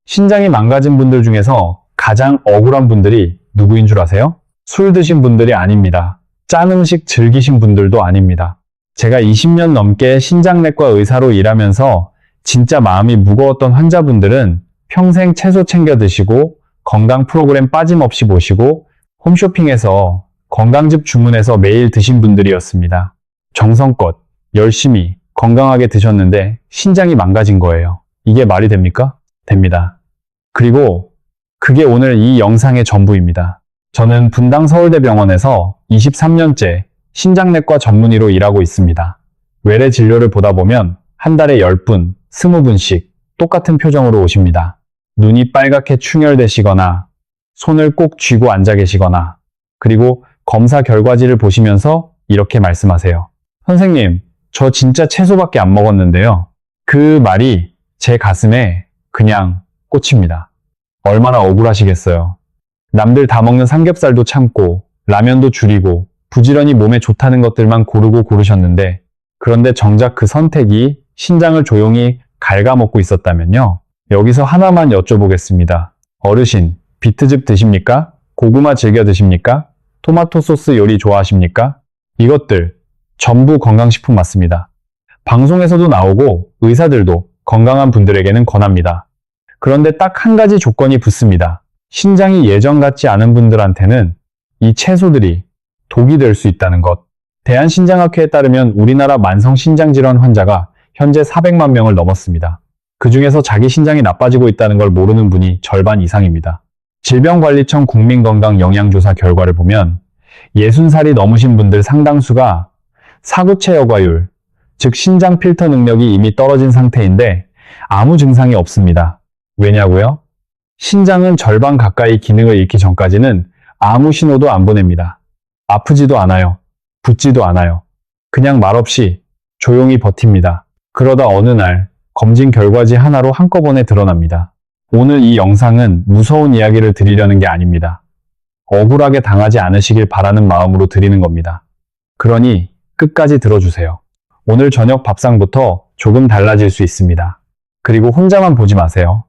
신장이 망가진 분들 중에서 가장 억울한 분들이 누구인 줄 아세요? 술 드신 분들이 아닙니다. 짠 음식 즐기신 분들도 아닙니다. 제가 20년 넘게 신장내과 의사로 일하면서 진짜 마음이 무거웠던 환자분들은 평생 채소 챙겨 드시고 건강 프로그램 빠짐없이 보시고 홈쇼핑에서 건강즙 주문해서 매일 드신 분들이었습니다. 정성껏 열심히 건강하게 드셨는데 신장이 망가진 거예요. 이게 말이 됩니까? 됩니다. 그리고 그게 오늘 이 영상의 전부입니다. 저는 분당 서울대병원에서 23년째 신장내과 전문의로 일하고 있습니다. 외래 진료를 보다 보면 한 달에 10분, 20분씩 똑같은 표정으로 오십니다. 눈이 빨갛게 충혈되시거나 손을 꼭 쥐고 앉아 계시거나 그리고 검사 결과지를 보시면서 이렇게 말씀하세요. 선생님, 저 진짜 채소밖에 안 먹었는데요. 그 말이 제 가슴에 그냥 꽂힙니다. 얼마나 억울하시겠어요. 남들 다 먹는 삼겹살도 참고 라면도 줄이고 부지런히 몸에 좋다는 것들만 고르고 고르셨는데 그런데 정작 그 선택이 신장을 조용히 갉아먹고 있었다면요. 여기서 하나만 여쭤보겠습니다. 어르신, 비트즙 드십니까? 고구마 즐겨 드십니까? 토마토 소스 요리 좋아하십니까? 이것들 전부 건강식품 맞습니다. 방송에서도 나오고 의사들도 건강한 분들에게는 권합니다. 그런데 딱 한 가지 조건이 붙습니다. 신장이 예전 같지 않은 분들한테는 이 채소들이 독이 될 수 있다는 것. 대한신장학회에 따르면 우리나라 만성신장질환 환자가 현재 400만 명을 넘었습니다. 그 중에서 자기 신장이 나빠지고 있다는 걸 모르는 분이 절반 이상입니다. 질병관리청 국민건강영양조사 결과를 보면 60살이 넘으신 분들 상당수가 사구체 여과율, 즉 신장 필터 능력이 이미 떨어진 상태인데 아무 증상이 없습니다. 왜냐고요? 신장은 절반 가까이 기능을 잃기 전까지는 아무 신호도 안 보냅니다. 아프지도 않아요. 붓지도 않아요. 그냥 말없이 조용히 버팁니다. 그러다 어느 날 검진 결과지 하나로 한꺼번에 드러납니다. 오늘 이 영상은 무서운 이야기를 드리려는 게 아닙니다. 억울하게 당하지 않으시길 바라는 마음으로 드리는 겁니다. 그러니 끝까지 들어주세요. 오늘 저녁 밥상부터 조금 달라질 수 있습니다. 그리고 혼자만 보지 마세요.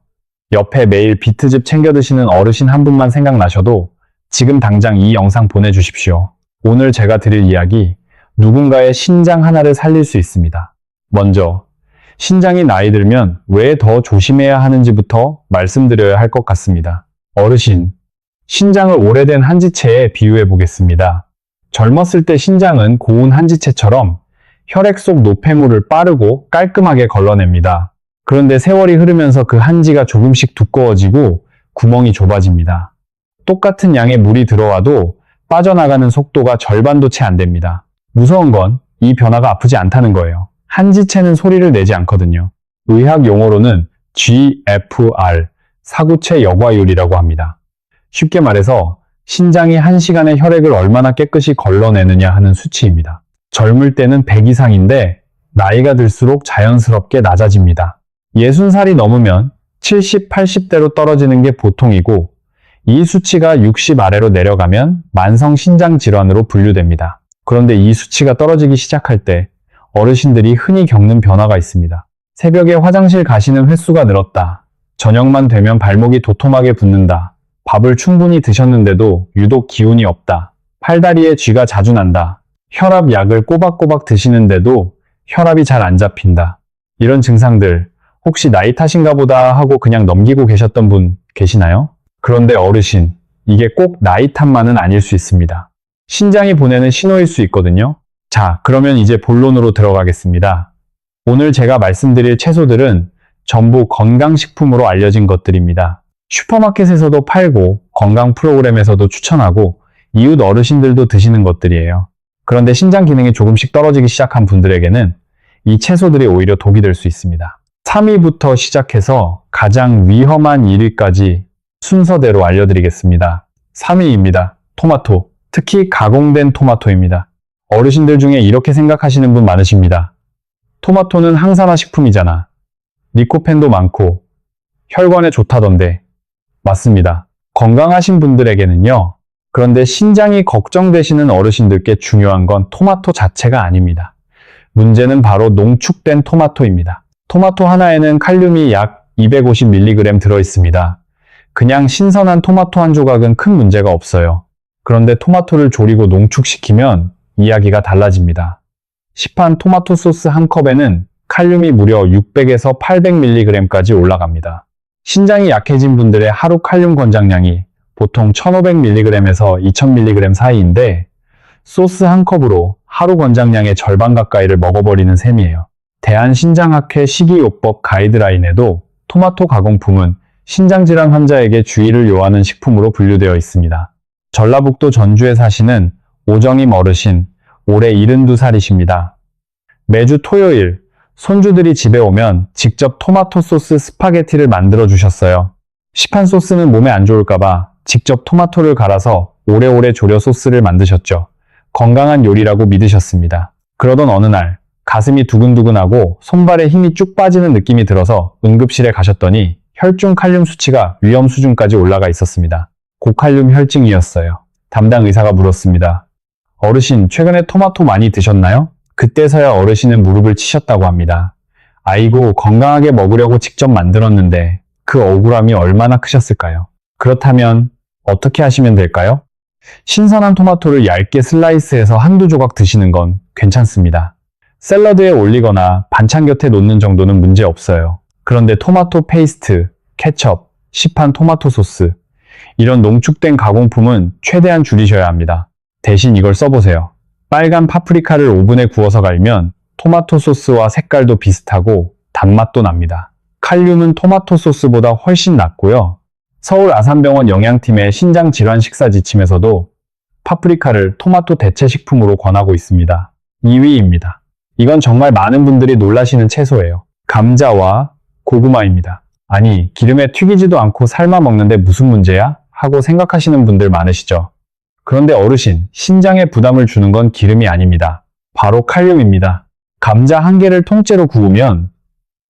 옆에 매일 비트즙 챙겨 드시는 어르신 한 분만 생각나셔도 지금 당장 이 영상 보내주십시오. 오늘 제가 드릴 이야기, 누군가의 신장 하나를 살릴 수 있습니다. 먼저, 신장이 나이 들면 왜 더 조심해야 하는지부터 말씀드려야 할 것 같습니다. 어르신, 신장을 오래된 한지체에 비유해 보겠습니다. 젊었을 때 신장은 고운 한지체처럼 혈액 속 노폐물을 빠르고 깔끔하게 걸러냅니다. 그런데 세월이 흐르면서 그 한지가 조금씩 두꺼워지고 구멍이 좁아집니다. 똑같은 양의 물이 들어와도 빠져나가는 속도가 절반도 채 안 됩니다. 무서운 건 이 변화가 아프지 않다는 거예요. 한지체는 소리를 내지 않거든요. 의학 용어로는 GFR, 사구체 여과율이라고 합니다. 쉽게 말해서 신장이 1시간에 혈액을 얼마나 깨끗이 걸러내느냐 하는 수치입니다. 젊을 때는 100 이상인데 나이가 들수록 자연스럽게 낮아집니다. 60살이 넘으면 70, 80대로 떨어지는 게 보통이고 이 수치가 60 아래로 내려가면 만성신장질환으로 분류됩니다. 그런데 이 수치가 떨어지기 시작할 때 어르신들이 흔히 겪는 변화가 있습니다. 새벽에 화장실 가시는 횟수가 늘었다. 저녁만 되면 발목이 도톰하게 붓는다. 밥을 충분히 드셨는데도 유독 기운이 없다. 팔다리에 쥐가 자주 난다. 혈압약을 꼬박꼬박 드시는데도 혈압이 잘 안 잡힌다. 이런 증상들 혹시 나이 탓인가 보다 하고 그냥 넘기고 계셨던 분 계시나요? 그런데 어르신, 이게 꼭 나이 탓만은 아닐 수 있습니다. 신장이 보내는 신호일 수 있거든요. 자, 그러면 이제 본론으로 들어가겠습니다. 오늘 제가 말씀드릴 채소들은 전부 건강식품으로 알려진 것들입니다. 슈퍼마켓에서도 팔고 건강 프로그램에서도 추천하고 이웃 어르신들도 드시는 것들이에요. 그런데 신장 기능이 조금씩 떨어지기 시작한 분들에게는 이 채소들이 오히려 독이 될 수 있습니다. 3위부터 시작해서 가장 위험한 1위까지 순서대로 알려드리겠습니다. 3위입니다. 토마토, 특히 가공된 토마토입니다. 어르신들 중에 이렇게 생각하시는 분 많으십니다. 토마토는 항산화 식품이잖아. 리코펜도 많고 혈관에 좋다던데. 맞습니다. 건강하신 분들에게는요. 그런데 신장이 걱정되시는 어르신들께 중요한 건 토마토 자체가 아닙니다. 문제는 바로 농축된 토마토입니다. 토마토 하나에는 칼륨이 약 250mg 들어있습니다. 그냥 신선한 토마토 한 조각은 큰 문제가 없어요. 그런데 토마토를 졸이고 농축시키면 이야기가 달라집니다. 시판 토마토 소스 한 컵에는 칼륨이 무려 600에서 800mg까지 올라갑니다. 신장이 약해진 분들의 하루 칼륨 권장량이 보통 1500mg에서 2000mg 사이인데 소스 한 컵으로 하루 권장량의 절반 가까이를 먹어버리는 셈이에요. 대한신장학회 식이요법 가이드라인에도 토마토 가공품은 신장질환 환자에게 주의를 요하는 식품으로 분류되어 있습니다. 전라북도 전주에 사시는 오정임 어르신, 올해 72살이십니다. 매주 토요일 손주들이 집에 오면 직접 토마토 소스 스파게티를 만들어 주셨어요. 시판 소스는 몸에 안 좋을까봐 직접 토마토를 갈아서 오래오래 졸여 소스를 만드셨죠. 건강한 요리라고 믿으셨습니다. 그러던 어느 날 가슴이 두근두근하고 손발에 힘이 쭉 빠지는 느낌이 들어서 응급실에 가셨더니 혈중 칼륨 수치가 위험 수준까지 올라가 있었습니다. 고칼륨 혈증이었어요. 담당 의사가 물었습니다. 어르신, 최근에 토마토 많이 드셨나요? 그때서야 어르신은 무릎을 치셨다고 합니다. 아이고, 건강하게 먹으려고 직접 만들었는데 그 억울함이 얼마나 크셨을까요? 그렇다면 어떻게 하시면 될까요? 신선한 토마토를 얇게 슬라이스해서 한두 조각 드시는 건 괜찮습니다. 샐러드에 올리거나 반찬 곁에 놓는 정도는 문제 없어요. 그런데 토마토 페이스트, 케첩, 시판 토마토 소스, 이런 농축된 가공품은 최대한 줄이셔야 합니다. 대신 이걸 써보세요. 빨간 파프리카를 오븐에 구워서 갈면 토마토 소스와 색깔도 비슷하고 단맛도 납니다. 칼륨은 토마토 소스보다 훨씬 낮고요. 서울 아산병원 영양팀의 신장질환 식사 지침에서도 파프리카를 토마토 대체 식품으로 권하고 있습니다. 2위입니다. 이건 정말 많은 분들이 놀라시는 채소예요. 감자와 고구마입니다. 아니, 기름에 튀기지도 않고 삶아 먹는데 무슨 문제야? 하고 생각하시는 분들 많으시죠? 그런데 어르신, 신장에 부담을 주는 건 기름이 아닙니다. 바로 칼륨입니다. 감자 한 개를 통째로 구우면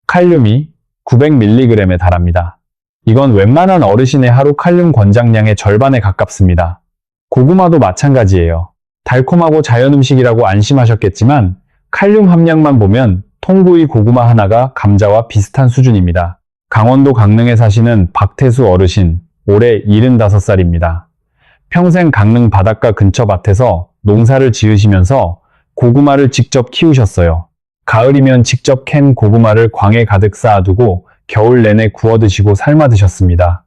칼륨이 900mg에 달합니다. 이건 웬만한 어르신의 하루 칼륨 권장량의 절반에 가깝습니다. 고구마도 마찬가지예요. 달콤하고 자연 음식이라고 안심하셨겠지만 칼륨 함량만 보면 통구이 고구마 하나가 감자와 비슷한 수준입니다. 강원도 강릉에 사시는 박태수 어르신, 올해 75살입니다. 평생 강릉 바닷가 근처 밭에서 농사를 지으시면서 고구마를 직접 키우셨어요. 가을이면 직접 캔 고구마를 광에 가득 쌓아두고 겨울 내내 구워 드시고 삶아 드셨습니다.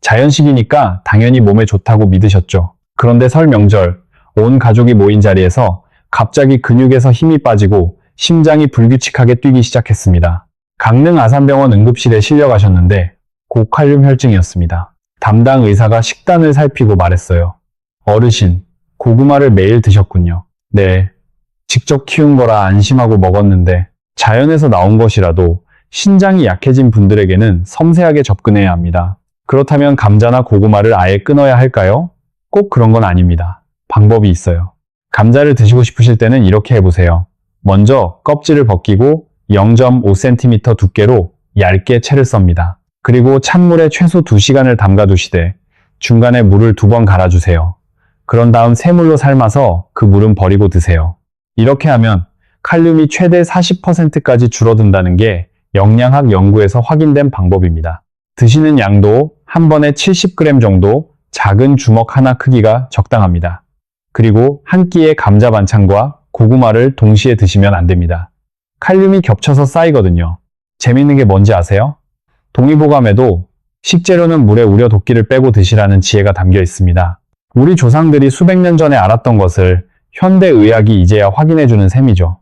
자연식이니까 당연히 몸에 좋다고 믿으셨죠. 그런데 설 명절, 온 가족이 모인 자리에서 갑자기 근육에서 힘이 빠지고 심장이 불규칙하게 뛰기 시작했습니다. 강릉 아산병원 응급실에 실려가셨는데 고칼륨 혈증이었습니다. 담당 의사가 식단을 살피고 말했어요. 어르신, 고구마를 매일 드셨군요. 네, 직접 키운 거라 안심하고 먹었는데 자연에서 나온 것이라도 신장이 약해진 분들에게는 섬세하게 접근해야 합니다. 그렇다면 감자나 고구마를 아예 끊어야 할까요? 꼭 그런 건 아닙니다. 방법이 있어요. 감자를 드시고 싶으실 때는 이렇게 해보세요. 먼저 껍질을 벗기고 0.5cm 두께로 얇게 채를 썹니다. 그리고 찬물에 최소 2시간을 담가두시되 중간에 물을 2번 갈아주세요. 그런 다음 새물로 삶아서 그 물은 버리고 드세요. 이렇게 하면 칼륨이 최대 40%까지 줄어든다는 게 영양학 연구에서 확인된 방법입니다. 드시는 양도 한 번에 70g 정도, 작은 주먹 하나 크기가 적당합니다. 그리고 한 끼의 감자 반찬과 고구마를 동시에 드시면 안 됩니다. 칼륨이 겹쳐서 쌓이거든요. 재밌는 게 뭔지 아세요? 동의보감에도 식재료는 물에 우려 도끼를 빼고 드시라는 지혜가 담겨 있습니다. 우리 조상들이 수백 년 전에 알았던 것을 현대의학이 이제야 확인해주는 셈이죠.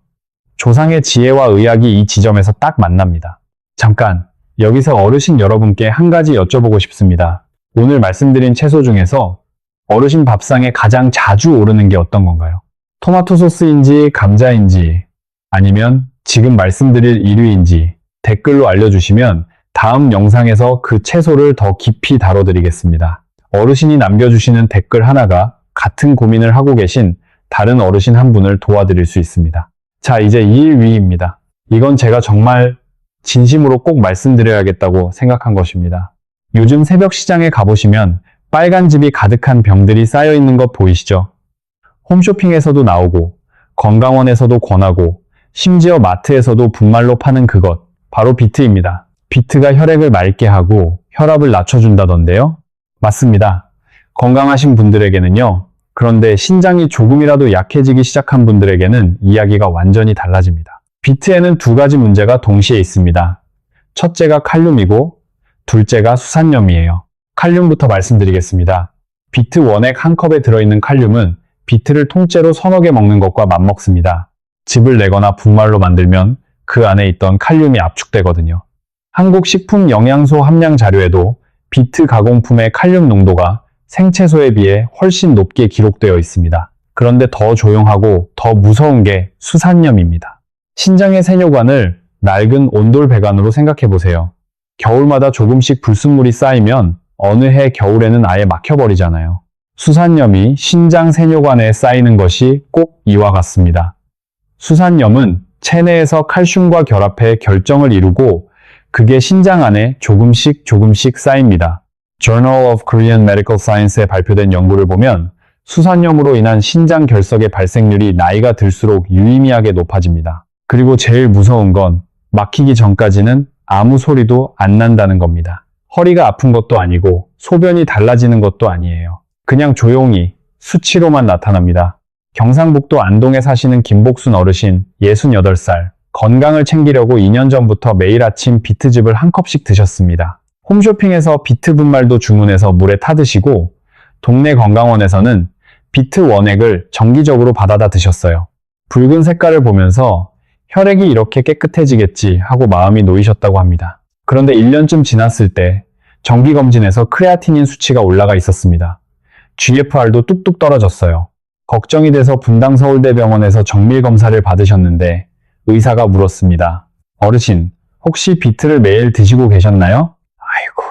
조상의 지혜와 의학이 이 지점에서 딱 만납니다. 잠깐, 여기서 어르신 여러분께 한 가지 여쭤보고 싶습니다. 오늘 말씀드린 채소 중에서 어르신 밥상에 가장 자주 오르는 게 어떤 건가요? 토마토 소스인지 감자인지 아니면 지금 말씀드릴 1위인지 댓글로 알려주시면 다음 영상에서 그 채소를 더 깊이 다뤄드리겠습니다. 어르신이 남겨주시는 댓글 하나가 같은 고민을 하고 계신 다른 어르신 한 분을 도와드릴 수 있습니다. 자, 이제 2위입니다. 이건 제가 정말 진심으로 꼭 말씀드려야겠다고 생각한 것입니다. 요즘 새벽 시장에 가보시면 빨간 즙이 가득한 병들이 쌓여있는 것 보이시죠? 홈쇼핑에서도 나오고 건강원에서도 권하고 심지어 마트에서도 분말로 파는 그것, 바로 비트입니다. 비트가 혈액을 맑게 하고 혈압을 낮춰준다던데요? 맞습니다. 건강하신 분들에게는요. 그런데 신장이 조금이라도 약해지기 시작한 분들에게는 이야기가 완전히 달라집니다. 비트에는 두 가지 문제가 동시에 있습니다. 첫째가 칼륨이고 둘째가 수산염이에요. 칼륨부터 말씀드리겠습니다. 비트 원액 한 컵에 들어있는 칼륨은 비트를 통째로 서너 개 먹는 것과 맞먹습니다. 즙을 내거나 분말로 만들면 그 안에 있던 칼륨이 압축되거든요. 한국 식품 영양소 함량 자료에도 비트 가공품의 칼륨 농도가 생채소에 비해 훨씬 높게 기록되어 있습니다. 그런데 더 조용하고 더 무서운 게 수산염입니다. 신장의 세뇨관을 낡은 온돌 배관으로 생각해 보세요. 겨울마다 조금씩 불순물이 쌓이면 어느 해 겨울에는 아예 막혀버리잖아요. 수산염이 신장 세뇨관에 쌓이는 것이 꼭 이와 같습니다. 수산염은 체내에서 칼슘과 결합해 결정을 이루고 그게 신장 안에 조금씩 쌓입니다. Journal of Korean Medical Science에 발표된 연구를 보면 수산염으로 인한 신장 결석의 발생률이 나이가 들수록 유의미하게 높아집니다. 그리고 제일 무서운 건 막히기 전까지는 아무 소리도 안 난다는 겁니다. 허리가 아픈 것도 아니고 소변이 달라지는 것도 아니에요. 그냥 조용히 수치로만 나타납니다. 경상북도 안동에 사시는 김복순 어르신 68살. 건강을 챙기려고 2년 전부터 매일 아침 비트즙을 한 컵씩 드셨습니다. 홈쇼핑에서 비트 분말도 주문해서 물에 타드시고 동네 건강원에서는 비트 원액을 정기적으로 받아다 드셨어요. 붉은 색깔을 보면서 혈액이 이렇게 깨끗해지겠지 하고 마음이 놓이셨다고 합니다. 그런데 1년쯤 지났을 때 정기검진에서 크레아티닌 수치가 올라가 있었습니다. GFR도 뚝뚝 떨어졌어요. 걱정이 돼서 분당 서울대병원에서 정밀검사를 받으셨는데 의사가 물었습니다. 어르신, 혹시 비트를 매일 드시고 계셨나요? 아이고,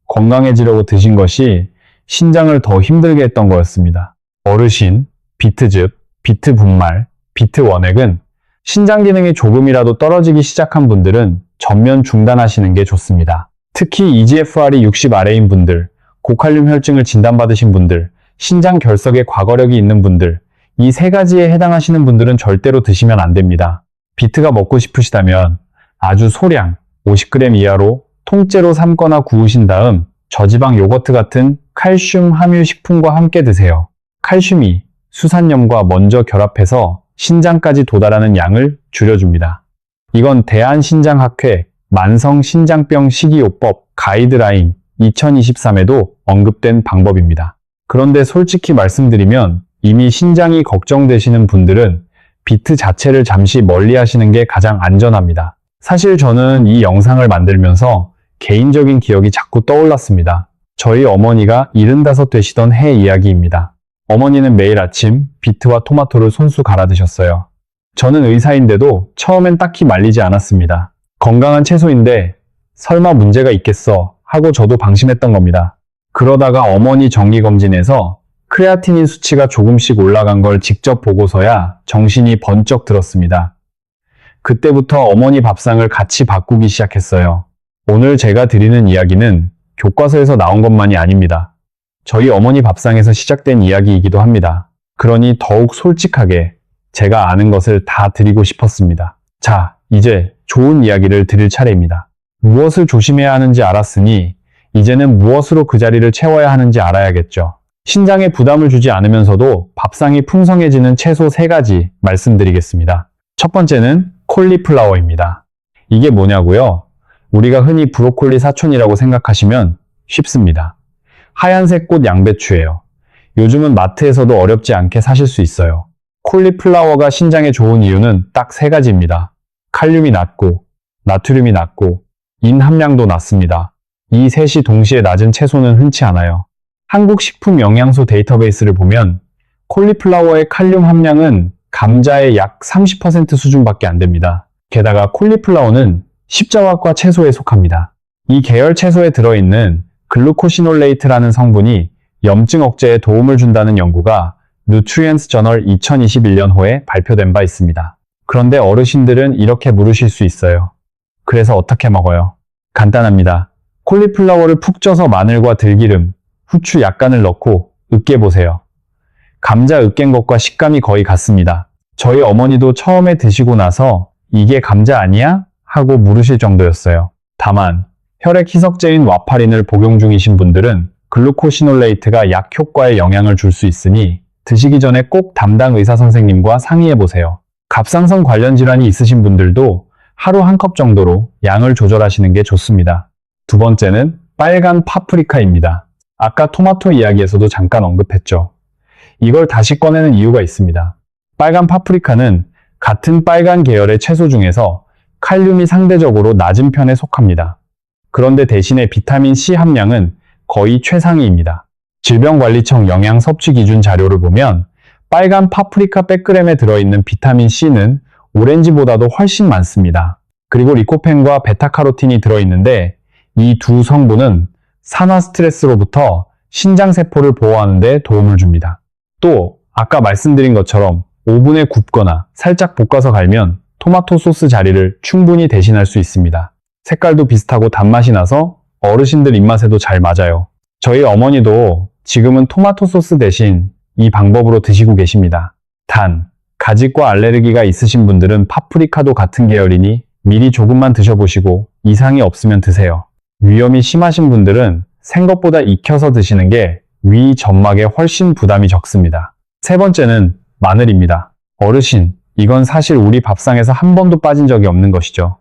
건강해지려고 드신 것이 신장을 더 힘들게 했던 거였습니다. 어르신, 비트즙, 비트 분말, 비트 원액은 신장 기능이 조금이라도 떨어지기 시작한 분들은 전면 중단하시는 게 좋습니다. 특히 eGFR이 60 아래인 분들, 고칼륨 혈증을 진단받으신 분들, 신장 결석에 과거력이 있는 분들, 이 세 가지에 해당하시는 분들은 절대로 드시면 안 됩니다. 비트가 먹고 싶으시다면 아주 소량 50g 이하로 통째로 삶거나 구우신 다음 저지방 요거트 같은 칼슘 함유 식품과 함께 드세요. 칼슘이 수산염과 먼저 결합해서 신장까지 도달하는 양을 줄여줍니다. 이건 대한신장학회 만성신장병 식이요법 가이드라인 2023에도 언급된 방법입니다. 그런데 솔직히 말씀드리면 이미 신장이 걱정되시는 분들은 비트 자체를 잠시 멀리 하시는 게 가장 안전합니다. 사실 저는 이 영상을 만들면서 개인적인 기억이 자꾸 떠올랐습니다. 저희 어머니가 75 되시던 해 이야기입니다. 어머니는 매일 아침 비트와 토마토를 손수 갈아 드셨어요. 저는 의사인데도 처음엔 딱히 말리지 않았습니다. 건강한 채소인데 설마 문제가 있겠어 하고 저도 방심했던 겁니다. 그러다가 어머니 정기검진에서 크레아티닌 수치가 조금씩 올라간 걸 직접 보고서야 정신이 번쩍 들었습니다. 그때부터 어머니 밥상을 같이 바꾸기 시작했어요. 오늘 제가 드리는 이야기는 교과서에서 나온 것만이 아닙니다. 저희 어머니 밥상에서 시작된 이야기이기도 합니다. 그러니 더욱 솔직하게 제가 아는 것을 다 드리고 싶었습니다. 자, 이제 좋은 이야기를 드릴 차례입니다. 무엇을 조심해야 하는지 알았으니 이제는 무엇으로 그 자리를 채워야 하는지 알아야겠죠. 신장에 부담을 주지 않으면서도 밥상이 풍성해지는 채소 3가지 말씀드리겠습니다. 첫 번째는 콜리플라워입니다. 이게 뭐냐고요? 우리가 흔히 브로콜리 사촌이라고 생각하시면 쉽습니다. 하얀색 꽃 양배추예요. 요즘은 마트에서도 어렵지 않게 사실 수 있어요. 콜리플라워가 신장에 좋은 이유는 딱 3가지입니다. 칼륨이 낮고, 나트륨이 낮고, 인 함량도 낮습니다. 이 셋이 동시에 낮은 채소는 흔치 않아요. 한국 식품 영양소 데이터베이스를 보면 콜리플라워의 칼륨 함량은 감자의 약 30% 수준밖에 안 됩니다. 게다가 콜리플라워는 십자화과 채소에 속합니다. 이 계열 채소에 들어있는 글루코시놀레이트라는 성분이 염증 억제에 도움을 준다는 연구가 누트리언스 저널 2021년호에 발표된 바 있습니다. 그런데 어르신들은 이렇게 물으실 수 있어요. 그래서 어떻게 먹어요? 간단합니다. 콜리플라워를 푹 쪄서 마늘과 들기름, 후추 약간을 넣고 으깨보세요. 감자 으깬 것과 식감이 거의 같습니다. 저희 어머니도 처음에 드시고 나서 이게 감자 아니야? 하고 물으실 정도였어요. 다만 혈액 희석제인 와파린을 복용 중이신 분들은 글루코시놀레이트가 약 효과에 영향을 줄 수 있으니 드시기 전에 꼭 담당 의사 선생님과 상의해보세요. 갑상선 관련 질환이 있으신 분들도 하루 한 컵 정도로 양을 조절하시는 게 좋습니다. 두 번째는 빨간 파프리카입니다. 아까 토마토 이야기에서도 잠깐 언급했죠. 이걸 다시 꺼내는 이유가 있습니다. 빨간 파프리카는 같은 빨간 계열의 채소 중에서 칼륨이 상대적으로 낮은 편에 속합니다. 그런데 대신에 비타민C 함량은 거의 최상위입니다. 질병관리청 영양 섭취 기준 자료를 보면 빨간 파프리카 100g에 들어있는 비타민C는 오렌지보다도 훨씬 많습니다. 그리고 리코펜과 베타카로틴이 들어있는데 이 두 성분은 산화 스트레스로부터 신장세포를 보호하는 데 도움을 줍니다. 또 아까 말씀드린 것처럼 오븐에 굽거나 살짝 볶아서 갈면 토마토 소스 자리를 충분히 대신할 수 있습니다. 색깔도 비슷하고 단맛이 나서 어르신들 입맛에도 잘 맞아요. 저희 어머니도 지금은 토마토 소스 대신 이 방법으로 드시고 계십니다. 단, 가직과 알레르기가 있으신 분들은 파프리카도 같은 계열이니 미리 조금만 드셔보시고 이상이 없으면 드세요. 위염이 심하신 분들은 생것보다 익혀서 드시는 게 위 점막에 훨씬 부담이 적습니다. 세 번째는 마늘입니다. 어르신, 이건 사실 우리 밥상에서 한 번도 빠진 적이 없는 것이죠.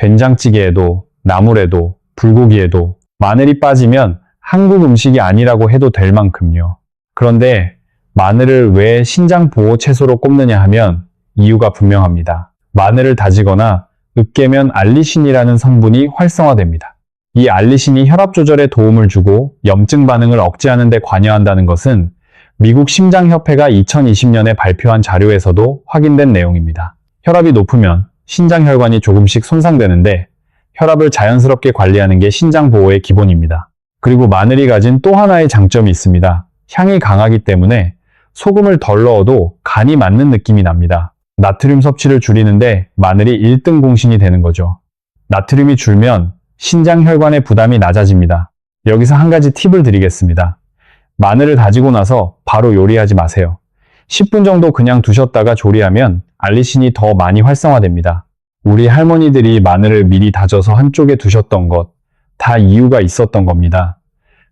된장찌개에도, 나물에도, 불고기에도 마늘이 빠지면 한국 음식이 아니라고 해도 될 만큼요. 그런데 마늘을 왜 신장 보호 채소로 꼽느냐 하면 이유가 분명합니다. 마늘을 다지거나 으깨면 알리신이라는 성분이 활성화됩니다. 이 알리신이 혈압 조절에 도움을 주고 염증 반응을 억제하는 데 관여한다는 것은 미국 심장협회가 2020년에 발표한 자료에서도 확인된 내용입니다. 혈압이 높으면 신장혈관이 조금씩 손상되는데 혈압을 자연스럽게 관리하는 게 신장 보호의 기본입니다. 그리고 마늘이 가진 또 하나의 장점이 있습니다. 향이 강하기 때문에 소금을 덜 넣어도 간이 맞는 느낌이 납니다. 나트륨 섭취를 줄이는데 마늘이 1등 공신이 되는 거죠. 나트륨이 줄면 신장혈관의 부담이 낮아집니다. 여기서 한 가지 팁을 드리겠습니다. 마늘을 다지고 나서 바로 요리하지 마세요. 10분 정도 그냥 두셨다가 조리하면 알리신이 더 많이 활성화됩니다. 우리 할머니들이 마늘을 미리 다져서 한쪽에 두셨던 것, 다 이유가 있었던 겁니다.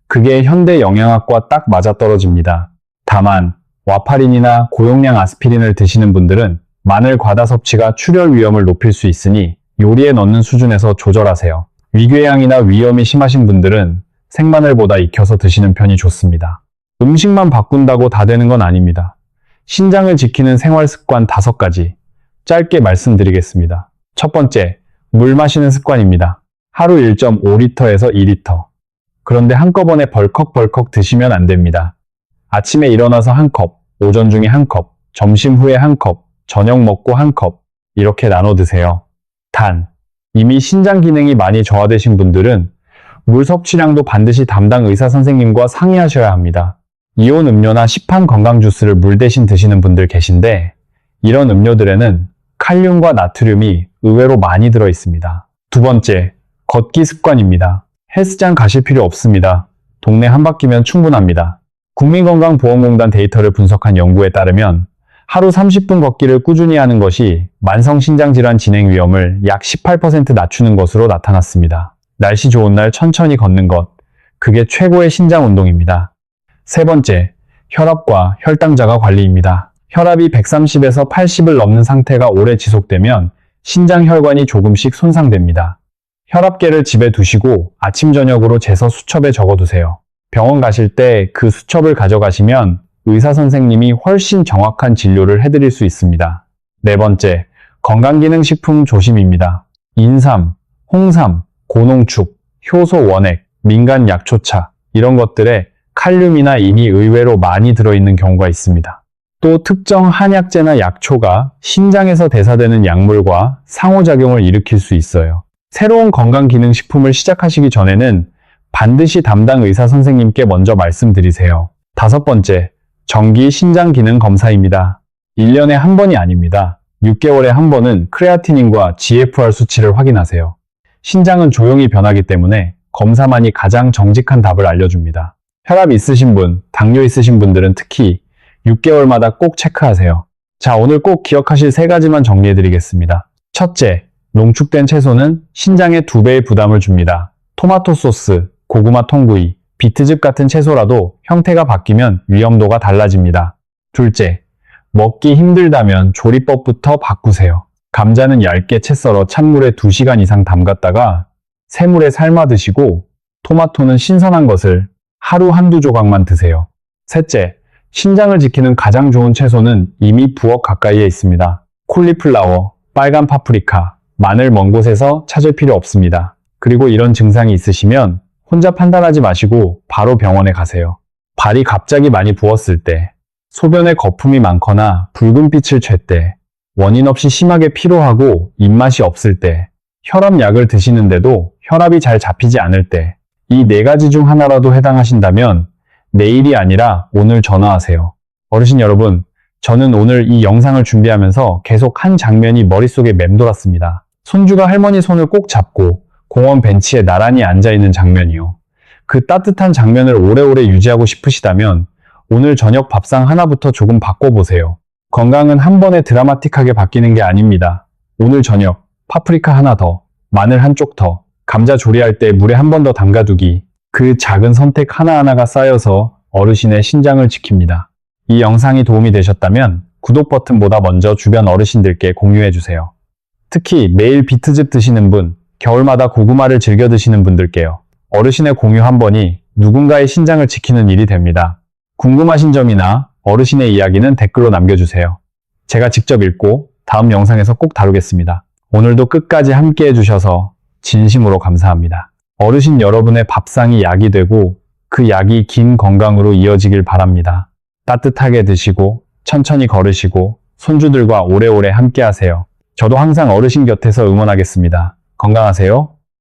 그게 현대 영양학과 딱 맞아떨어집니다. 다만 와파린이나 고용량 아스피린을 드시는 분들은 마늘 과다 섭취가 출혈 위험을 높일 수 있으니 요리에 넣는 수준에서 조절하세요. 위궤양이나 위염이 심하신 분들은 생마늘보다 익혀서 드시는 편이 좋습니다. 음식만 바꾼다고 다 되는 건 아닙니다. 신장을 지키는 생활 습관 5가지 짧게 말씀드리겠습니다. 첫 번째, 물 마시는 습관입니다. 하루 1.5리터에서 2리터. 그런데 한꺼번에 벌컥벌컥 드시면 안 됩니다. 아침에 일어나서 1컵, 오전 중에 1컵, 점심 후에 1컵, 저녁 먹고 1컵 이렇게 나눠 드세요. 단, 이미 신장 기능이 많이 저하되신 분들은 물 섭취량도 반드시 담당 의사 선생님과 상의하셔야 합니다. 이온 음료나 시판 건강 주스를 물 대신 드시는 분들 계신데 이런 음료들에는 칼륨과 나트륨이 의외로 많이 들어 있습니다. 두 번째, 걷기 습관입니다. 헬스장 가실 필요 없습니다. 동네 한 바퀴면 충분합니다. 국민건강보험공단 데이터를 분석한 연구에 따르면 하루 30분 걷기를 꾸준히 하는 것이 만성신장질환 진행 위험을 약 18% 낮추는 것으로 나타났습니다. 날씨 좋은 날 천천히 걷는 것, 그게 최고의 신장 운동입니다. 세 번째, 혈압과 혈당자가 관리입니다. 혈압이 130에서 80을 넘는 상태가 오래 지속되면 신장혈관이 조금씩 손상됩니다. 혈압계를 집에 두시고 아침 저녁으로 재서 수첩에 적어두세요. 병원 가실 때 그 수첩을 가져가시면 의사 선생님이 훨씬 정확한 진료를 해드릴 수 있습니다. 네 번째, 건강기능식품 조심입니다. 인삼, 홍삼, 고농축, 효소 원액, 민간 약초차 이런 것들에 칼륨이나 인이 의외로 많이 들어있는 경우가 있습니다. 또 특정 한약재나 약초가 신장에서 대사되는 약물과 상호작용을 일으킬 수 있어요. 새로운 건강기능식품을 시작하시기 전에는 반드시 담당 의사 선생님께 먼저 말씀드리세요. 다섯 번째, 정기 신장기능검사입니다. 1년에 한 번이 아닙니다. 6개월에 한 번은 크레아티닌과 GFR 수치를 확인하세요. 신장은 조용히 변하기 때문에 검사만이 가장 정직한 답을 알려줍니다. 혈압 있으신 분, 당뇨 있으신 분들은 특히 6개월마다 꼭 체크하세요. 자, 오늘 꼭 기억하실 3가지만 정리해드리겠습니다. 첫째, 농축된 채소는 신장에 2배의 부담을 줍니다. 토마토 소스, 고구마 통구이, 비트즙 같은 채소라도 형태가 바뀌면 위험도가 달라집니다. 둘째, 먹기 힘들다면 조리법부터 바꾸세요. 감자는 얇게 채 썰어 찬물에 2시간 이상 담갔다가 새물에 삶아 드시고, 토마토는 신선한 것을 하루 한두 조각만 드세요. 셋째, 신장을 지키는 가장 좋은 채소는 이미 부엌 가까이에 있습니다. 콜리플라워, 빨간 파프리카, 마늘 먼 곳에서 찾을 필요 없습니다. 그리고 이런 증상이 있으시면 혼자 판단하지 마시고 바로 병원에 가세요. 발이 갑자기 많이 부었을 때, 소변에 거품이 많거나 붉은 빛을 쐴 때, 원인 없이 심하게 피로하고 입맛이 없을 때, 혈압약을 드시는데도 혈압이 잘 잡히지 않을 때, 이 4가지 중 하나라도 해당하신다면 내일이 아니라 오늘 전화하세요. 어르신 여러분, 저는 오늘 이 영상을 준비하면서 계속 한 장면이 머릿속에 맴돌았습니다. 손주가 할머니 손을 꼭 잡고 공원 벤치에 나란히 앉아있는 장면이요. 그 따뜻한 장면을 오래오래 유지하고 싶으시다면 오늘 저녁 밥상 하나부터 조금 바꿔보세요. 건강은 한 번에 드라마틱하게 바뀌는 게 아닙니다. 오늘 저녁 파프리카 하나 더, 마늘 한쪽 더, 감자 조리할 때 물에 한 번 더 담가두기. 그 작은 선택 하나하나가 쌓여서 어르신의 신장을 지킵니다. 이 영상이 도움이 되셨다면 구독 버튼보다 먼저 주변 어르신들께 공유해주세요. 특히 매일 비트즙 드시는 분, 겨울마다 고구마를 즐겨 드시는 분들께요. 어르신의 공유 한 번이 누군가의 신장을 지키는 일이 됩니다. 궁금하신 점이나 어르신의 이야기는 댓글로 남겨주세요. 제가 직접 읽고 다음 영상에서 꼭 다루겠습니다. 오늘도 끝까지 함께 해주셔서 진심으로 감사합니다. 어르신 여러분의 밥상이 약이 되고 그 약이 긴 건강으로 이어지길 바랍니다. 따뜻하게 드시고 천천히 걸으시고 손주들과 오래오래 함께 하세요. 저도 항상 어르신 곁에서 응원하겠습니다. 건강하세요.